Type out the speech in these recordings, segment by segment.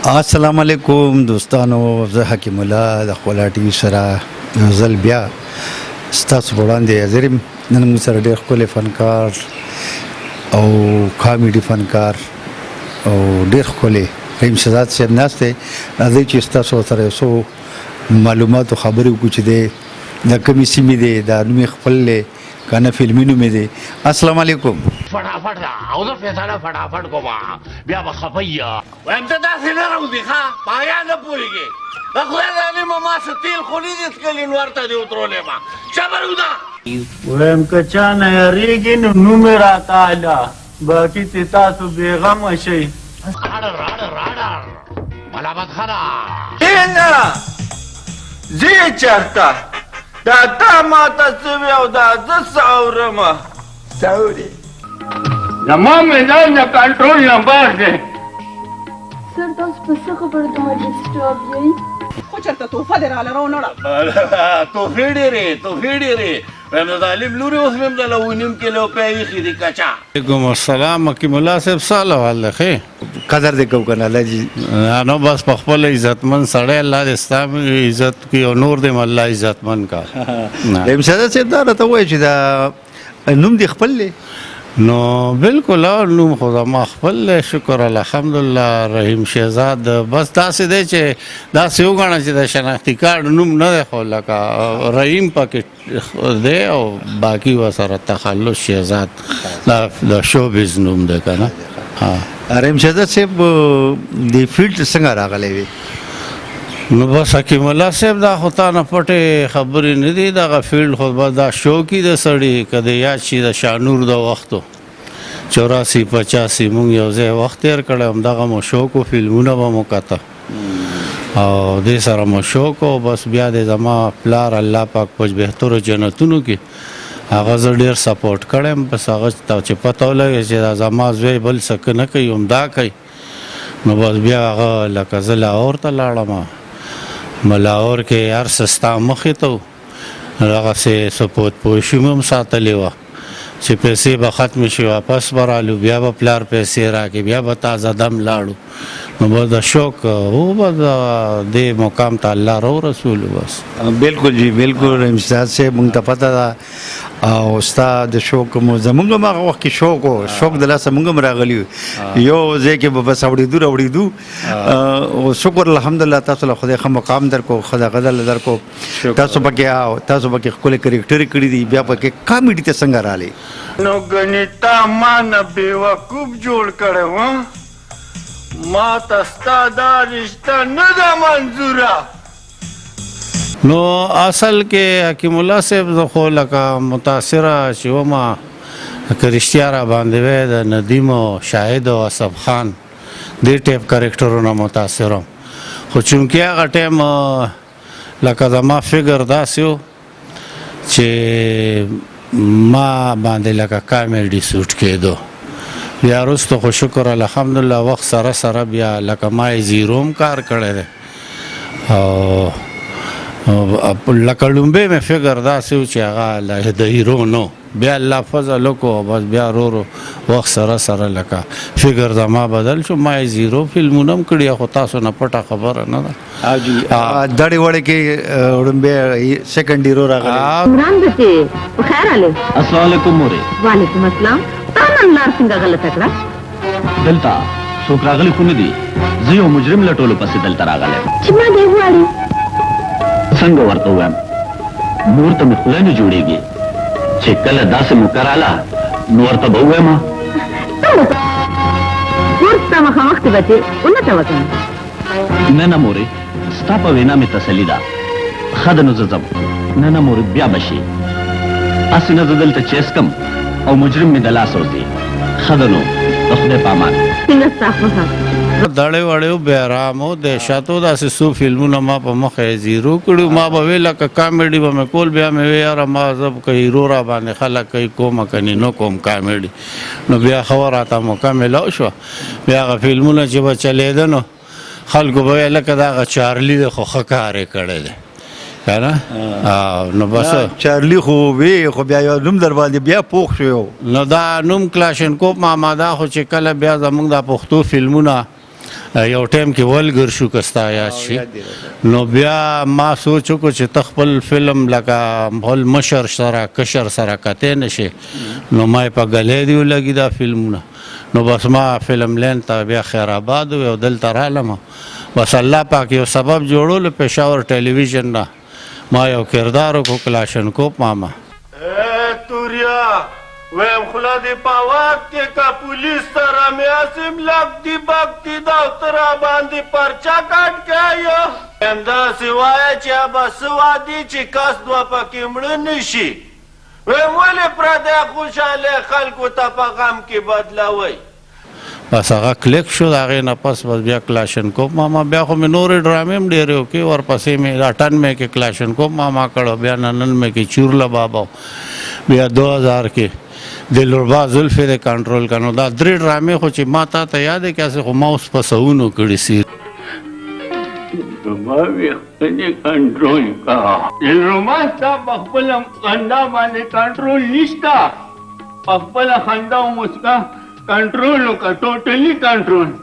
السلام علیکم دوستانو، زه حکیم الله د خپل ټي وي سره یو ځل بیا ستاسو په وړاندې حاضر یم. نن موږ سره ډېر ښکلی فنکار او کامیډي فنکار او ډېر ښکلی رحیم شهزاد صاحب ناست دی. راځئ چې ستاسو سره یو څو معلومات او خبرې وکړو چې دی د کومې سیمې دی، دا نوم یې خپل دی که نه فلمي نوم یې دی. السلام علیکم. فټافټ او زه فیصله فټافټ کوم بیا به خفه وایم ته داسې نه راوځي ښه پایا نه پوهېږې د خدای ظالمه ما څه تېل خو نه دي څکلي نور ته دې وترولی ما صبر وکړه ویم که چا نه یارېږي نو نوم یې راته اله باقي چې تاسو بېغمه شئ. اډر ملامت خانه نه ځې چېرته دا تا ماته څه وي او دا زه څه اورمه څه اورې زما میدان د کنټرول نه بهر دی. سر تاسو په څه خبره دومره ډسټرب یئ؟ خو چېرته تحفه دې راله راونړه توفې ډېرې وایم د ظالم لورې اوس مې هم د لونیم کیلو روپۍ ایښي دي کچا. وعلیکم السلام حکیم الله صاحب سال حال دی ښې قدر دې کوو که نه الله جي. نو بس په خپل عزتمند سړی الله دې ستا عزت کړي او نور دې الله عزتمند کا. رحیم شهزاد صاحب دا راته ووایه چې دا نوم دې خپل دی؟ نو بالکل نوم خو زما خپل دی، شکر الحمدلله رحیم شهزاد. بس داسې دی چې داسې وګڼه چې د شناختي کارډ نوم نه دی، خو لکه رحیم پکې دی او باقي ورسره تخلص شهزاد د شوبیز نوم دی که نه. رحیم شهزاد صاحب د فیلډ څنګه راغلی وي؟ نو بس حکیم الله صاحب دا خو تا نه پټې خبرې نه دي، دغه فیلډ خو بس دا شوقي د سړي که د یاد شي د شاهنور د وختو 84-85 مونږ یو ځای وخت تېر کړی، همدغه مو شوق و فلمونه به مو کته او دې سره مو شوق و. بس بیا د زما پلار الله پاک په بهترو جنتونو کې هغه زه ډېر سپورټ کړی یم. بس هغه ته چې پته ولګي چې دا زما زوی بل څه نه کوي همدا کوي، نو بس بیا هغه لکه زه لاهور ته لاړم. لاهور کې هر څه ستا مخې ته و، هغسې سپوت پوشي مې هم ساتلې وه چې پیسې به ختمې شي واپس به رالو، بیا به پلار پیسې راکړي، بیا به تازه دم لاړو. نو بس د شوق و بس دې مقام ته الله رو رسولو. بس بالکل جی بالکل رحیم شهزاد صاحب موږ ته پته ده او ستا د شوق مو زمونږ هم هغه وخت کې شوق و، شوق د لاسه موږ هم راغلي یو ځای کې به بس اورېدو او شکر الحمدلله تاسو له خدای ښه مقام درکو، خدای غزل درکو. تاسو پکې ښکلې کرکټرې کړي دي، بیا پکې کامیډي ته څنګه رالی؟ نو ګنې تا ما نه بېوقوف جوړ کړی و، ما ته ستا دا رشته نه ده منظوره. نو اصل کې حکیم الله صاحب زه خو لکه متاثره چې ومه که رښتیا را باندې وی د ندیم او شاهد او اصف خان دې ټایپ کرکټرونه متاثر وم، خو چونکې هغه ټایم لکه زما فکر داسې و چې ما باندې لکه کامیډي سوټ کېدو. بیا وروسته خو شکر الحمدلله وخت سره سره بیا لکه ما یې زیروم کار کړی دی او لکه لومبۍ مې فکر داسې و چې هغه د هیرو نو، بیا الله فضل وکړو بس بیا ورو وخت سره سره لکه فکر زما بدل شو. ما یې زیرو فلمونه هم کړي خو تاسو نه پټه خبره نه ده. دړې وړې کې وړومبی سیکنډ هیرو راغلی. عمران بچې په خیر راغلی. السلام علیکم مورې. وعلیکم السلام. تا نن لار څنګه غلطه کړه؟ دلته څوک راغلي خو نه دي، زه یو مجرم لټولو پسې دلته راغلی یم. چې ما دې وغواړي څنګه ورته ووایم؟ نور ته مې خوله نه جوړېږي چې کله داسې مو کراله نو ورته به ووایم. کور ستا مخامخ کې بچې ونه ته وکړم. نه نه مورې، ستا په وینا مې تسلي ده. ښه ده نو زه ځم. نه نه مورې بیا به شي، هسې نه زه دلته چیس کم او مجرم مې د لاسه وځي. ښه ده نو د خدای په امان. څنګه ستا خوښه؟ دړې وړې بېرامو دهشتو داسې څو فلمونه ما په مخه یې زیرو کړي. ما به ویل لکه کامیډي به مې کول، بیا مې وی یاره ما زه که هیرو را باندې خلک کوي کومه کنې نه کوم کامیډي. نو بیا ښه راته موقع میلاو شوه، بیا هغه فلمونه چې به چلېده نو خلکو به ویل لکه دا هغه چارلي دی خو ښه کار یې کړی دی که نه. نو بس چارلي خو وی خو بیا یو نوم در باندې بیا پوخ شو. نو دا نوم کلاشینکوف ماما دا خو چې کله بیا زموږ د پښتو فلمونه یو ټایم کې ولګر شو کستا یاد شي نو بیا ما سوچ وکړو چې ته خپل فلم لکه بل مشر سره کشر سره کتی نشي نو ما یې په ګلې دی ولګي دا فلمونه نو بس ما فلم لین ته بیا خیر آباد و دلته رالم بس الله پاک یو سبب جوړولو پېښور ټلویزیون نه ما یو کردار وکړو کلاشنکوف ماما توریا ویم خلا دی پاوات کې کا پولیس سره مې اسم لګتی بګتی دا تر باندې پرچا کاټ کایو اندا سوای چې بس وادي چې کس دوا پکې مړ نشي ویم ولې پرده خوشاله خلکو ته په غم کې بدلاوي بس هغه کلیک شو د هغې نه پس بس بیا کلاشنکوف ماما بیا خو مې نورې ډرامې هم ډېرې وکړې ورپسې مې دا ټن مې کې کلاشنکوف ماما کړو بیا ننن مې کې چورله بابا بیا 2000 کې دلربا زلفې د کنټرول کنو دا 3 ډرامې خو چې ما تا ته یاد دی که هسې خو ما اوس په سوونو کړي سي زما ویښتنې کنټرول کا دلربا ستا په خپله خندا باندې کنټرول نشته په خپله خندا او مسکا کنټرول وکړه ټوټلي کنټرول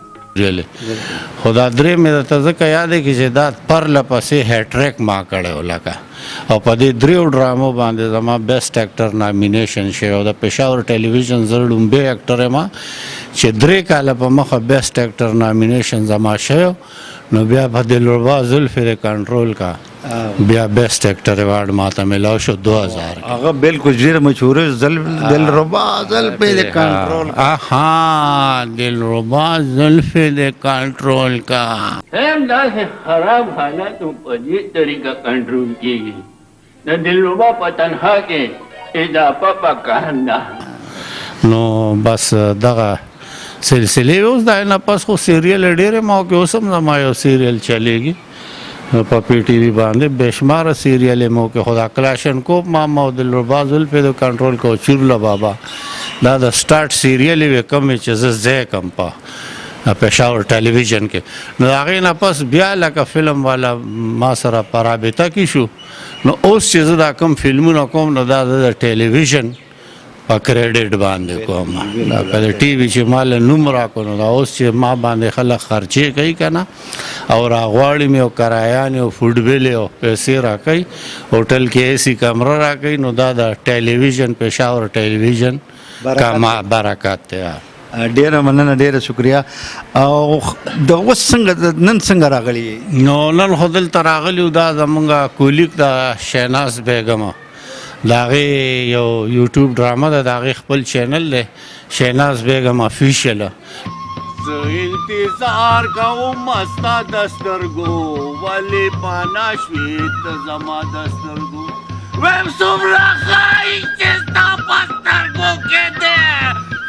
خو دا 3 مې درته ځکه یاد دی چې دا پرله پسې هیټریک ما کړی و لکه او په دې 3 ډرامو باندې زما بیسټ اکټر نامینیشن شوی او د پېښور ټلویزیون زه لومبی اکټر یم چې 3 کاله په مخه بیسټ اکټر نامینیشن زما شوی نو بیا په دلربا زلفې د کنټرول کا بیا بیسټ اکټر ایوارډ ماته ملاو شو 2000 هغه بالکل ډېر مشهور دلربا زلفې د کنټرول دلربا زلفې د کنټرول کا هم داسې خراب حالاتو په دې طریقه کنټرول کېږي د دلربا په تنخوا کې اضافه پکار ده نو بس دغه سلسلې اوس دا نه پس خو سیریل ډېرې ما کې اوس هم زما یو سیریل چلیږي په پی ټي وي باندې بېشماره سیریلې مو کې خدا کلاشنکوف ماما او دلربا زلفې د کنټرول کو چورله بابا دا د سټارټ سیریلې وې کمې چې زه ځای کم په پېښور ټلویزیون کې نو د هغې نه پس بیا لکه فلم والا ما سره په رابطه کې شو نو اوس چې زه دا کم فلمونه کوم نو دا د ټلویزیون په کریډټ باندې کوم لکه د ټي وي چې مال نوم راکړو نو دا اوس چې ما باندې خلک خرچې کوي که نه او راغواړي مې او کرایانې او فوډ بلې او پیسې راکوي هوټل کې ایسي کمره راکوي نو دا د ټلویزیون پېښور ټلویزیون کا ما برکات دی ډېره مننه ډېره شکریه او د اوس څنګه نن څنګه راغلی نو نن خو دلته راغلي دا زمونږ کولیک د شهناز بیګم د هغې یو یوټیوب ډرامه ده د هغې خپل چینل دی شهناز بیګم افیشیل زه انتظار کوم ستا د سترګو ولې پانا شوې ته زما د سترګو ویم څومره ښایست چې ستا په سترګو کې دی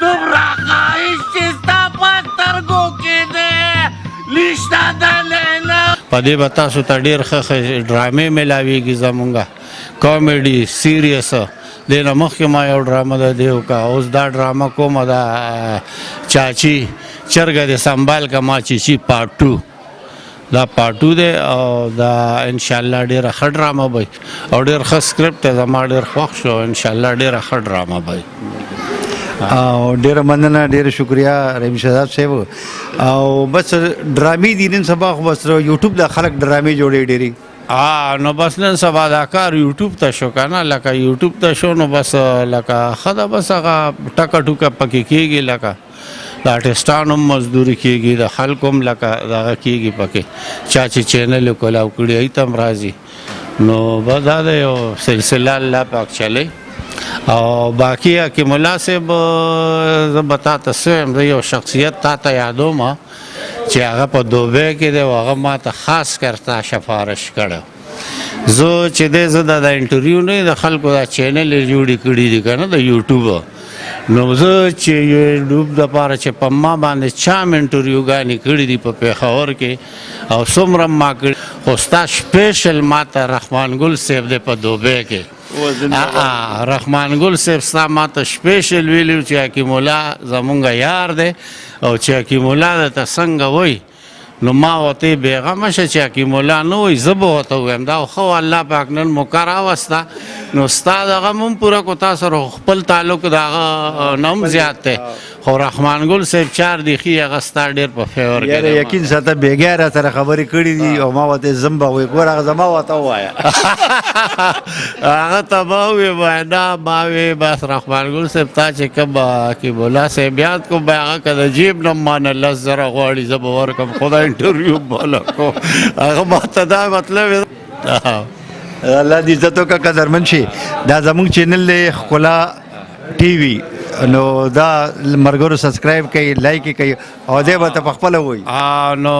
څومره ښایست چې ستا په سترګو کې دی لیشته د لیلا په دې به تاسو ته ډېر ښه ډرامې میلاویږي زمونږ کامیډي سیریس دې نه مخکې ما یو ډرامه ده دی وکړه اوس دا ډرامه کومه ده چاچی چرګه دې سنبال که ما چیچي پارټ 2 دا پارټ 2 دی او دا انشاءالله ډېره ښه ډرامه به او ډېر ښه سکرپټ دی زما ډېر خوښ شو انشاءالله ډېره ښه ډرامه به او ډېره مننه ډېره شکریه رحیم شهزاد صاحب او بس ډرامې دي نن سبا خو بس یوټیوب د خلک ډرامې جوړې ډېرې نو بس نن سبا دا کار یوټیوب ته شو که نه لکه یوټیوب ته شو نو بس لکه ښه ده بس هغه ټکه ټوکه پکې کېږي لکه د آرټسټانو هم مزدوري کېږي د خلکو هم لکه دغه کېږي پکې چا چې چینل یې کولاو کړي هغوی ته هم راځي نو بس دا د یو سلسله الله پاک چلی او باقي حکیم الله صاحب زه به تا ته څه وایم زه یو شخصیت تا ته یادوم چې هغه په دوبۍ کې دی او هغه ما ته خاص کر تا سفارش کړی زه چې دی زه د انټرویو نه د خلکو دا چینل یې جوړې کړي دي که نه د یوټیوب نو زه چې یوټیوب دپاره چې په ما باندې چا م انټرویوګانې کړي دي په پېښور کې او څومره ما کړي خو ستا سپیشل ما ته رحمان ګل صاحب دی په دوبۍ کې رحمان ګل صاحب ستا ما ته سپیشل ویلي چې حکیم الله زمونږ یار دی او چې حکیم الله درته څنګه وایي نو ما ورته بېغمه شه چې حکیم الله نه وایي زه به ورته ووایم دا خو الله پاک نن مو کار راوسته نو ستا دغه هم پوره کو تا سره خپل تعلق د هغه نه هم زیات دی خو رحمان ګل صاحب چار دی خي هغه ستا ډېر په فیور کې یاره دی. یقین ساته بیګا را سره خبرې کړې دي او ما ورته زمبا وې ګور هغه زما ورته ووایه هغه ته ما وې وینا ما وې بس رحمان ګل صاحب تا چې کوم کې بولا صاحب یاد کوم به هغه که د جیب نه مانه 10,000 غواړي زه به ورکړم خو دا انټرویو بوله کو هغه ما ته دا مطلب الله دې عزت وکړه قدرمن شي دا زموږ چینل دی ښکلا ټي وي نو دا مرګرو سبسکرایب کوي لایک کوي او دې به ته په خپله وایي نو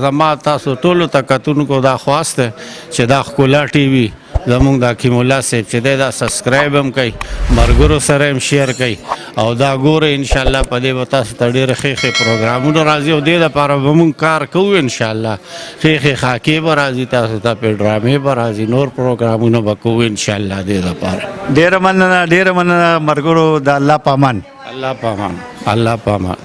زما تاسو ټولو ته کتونکو دا خواست دی چې دا ښکلا ټي وي زمونږ د حکیم الله صاحب چې دی دا سبسکرایب هم کوي مرګرو سره هم شیر کوي او دا ګوره انشاءالله په دې به تاسو ته ډېرې ښې ښې پروګرامونه راځي او دې دپاره به مونږ کار کوو انشاءالله ښې ښې خاکې به راځي تاسو ته پې ډرامې به راځي نور پروګرامونه به کوو انشاءالله دې دپاره ډېره مننه مرګرو د الله پامان الله پامان الله پامان